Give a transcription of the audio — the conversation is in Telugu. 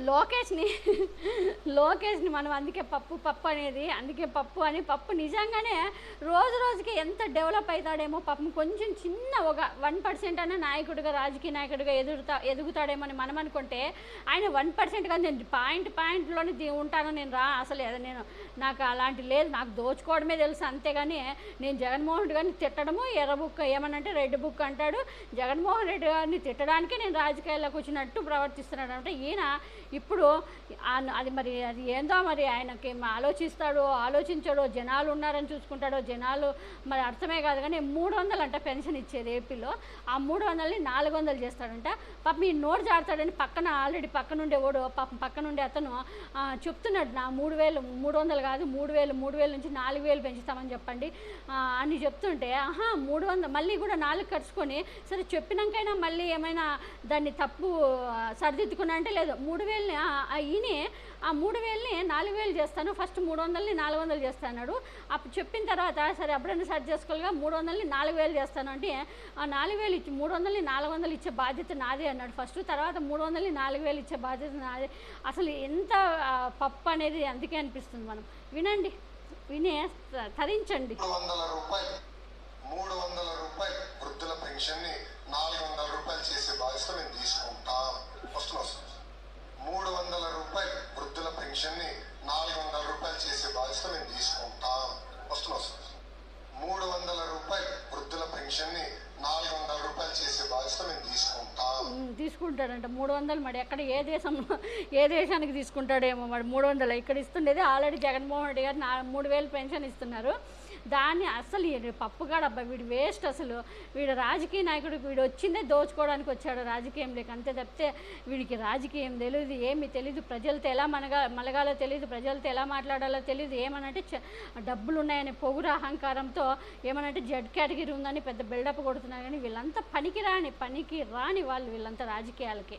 లోకేష్ని లోకేష్ని మనం అందుకే పప్పు అనేది అందుకే పప్పు అని పప్పు నిజంగానే రోజు రోజుకి ఎంత డెవలప్ అవుతాడేమో పాపం కొంచెం చిన్న ఒక 1% అన్న నాయకుడిగా రాజకీయ నాయకుడిగా ఎదుగుతాడేమో అని మనం అనుకుంటే ఆయన 1% కాదు, నేను పాయింట్లోనే ఉంటాను, నేను అసలు నేను నాకు అలాంటి లేదు, నాకు దోచుకోవడమే తెలుసు అంతేగాని నేను జగన్మోహన్ రెడ్డి గారిని తిట్టడము ఎర్ర బుక్ ఏమనంటే రెడ్ బుక్ అంటాడు, జగన్మోహన్ రెడ్డి గారిని తిట్టడానికే నేను రాజకీయాల్లోకి వచ్చినట్టు ప్రవర్తిస్తున్నాడు అంటే ఈయన ఇప్పుడు అది మరి అది ఏందో మరి ఆయనకి ఆలోచించాడో జనాలు ఉన్నారని చూసుకుంటాడో జనాలు మరి అర్థమే కాదు కానీ 300 అంట పెన్షన్ ఇచ్చేది ఏపీలో, ఆ 300ని 400 చేస్తాడంట. పాపం ఈ నోటు జారుతాడని పక్కన ఆల్రెడీ పక్కనుండే ఓడు పాపం పక్కనుండే అతను చెప్తున్నాడు, నా 300 కాదు 3000 నుంచి 4000 పెంచుతామని చెప్పండి అని చెప్తుంటే 300 మళ్ళీ కూడా 4 ఖర్చుకొని సరే చెప్పినాకైనా మళ్ళీ ఏమైనా దాన్ని తప్పు సరిదిద్దుకున్నా అంటే లేదు 3000ని ఈయనే ఆ 3000ని 4000 చేస్తాను, ఫస్ట్ 300ని 400 చేస్తాడు, అప్పుడు చెప్పిన తర్వాత సరే అప్పుడైనా సరి చేసుకోవాలిగా 300ని 4000 చేస్తాను అంటే ఆ 4000 ఇచ్చి 300ని 400 ఇచ్చే బాధ్యత నాదే అన్నాడు ఫస్ట్, తర్వాత 300ని 4000 ఇచ్చే బాధ్యత నాదే. అసలు ఎంత పప్పు అనేది అందుకే అనిపిస్తుంది. మనం వినండి, వినే తరించండి. 300 రూపాయలు వృద్ధుల పెన్షన్ని 400 రూపాయలు చేసే బాధ్యత మేము తీసుకుంటాం. 300 రూపాయలు వృద్ధుల పెన్షన్ని 400 రూపాయలు చేసే బాధ్యత మేము తీసుకుంటాం. 300 రూపాయలు వృద్ధుల పెన్షన్ని 400 రూపాయలు చేసే బాధ్యత మేము తీసుకుంటాడంట 300. మరి ఎక్కడ ఏ దేశానికి తీసుకుంటాడేమో మరి 300 ఇక్కడ ఇస్తుండేది ఆల్రెడీ జగన్మోహన్ రెడ్డి గారు 3000 పెన్షన్ ఇస్తున్నారు. దాన్ని అసలు పప్పుగాడు అబ్బాయి వీడు వేస్ట్, అసలు వీడు రాజకీయ నాయకుడు, వీడు వచ్చిందే దోచుకోవడానికి వచ్చాడు రాజకీయం లేక అంతే తప్పితే వీడికి రాజకీయం తెలియదు, ఏమీ తెలియదు, ప్రజలతో ఎలా మలగాలో తెలియదు, ప్రజలతో ఎలా మాట్లాడాలో తెలియదు. ఏమనంటే డబ్బులు ఉన్నాయని పొగురు అహంకారంతో ఏమనంటే జెడ్ కేటగిరీ ఉందని పెద్ద బిల్డప్ కొడుతున్నారు. కానీ వీళ్ళంతా పనికి రాని వాళ్ళు వీళ్ళంతా రాజకీయాలకి.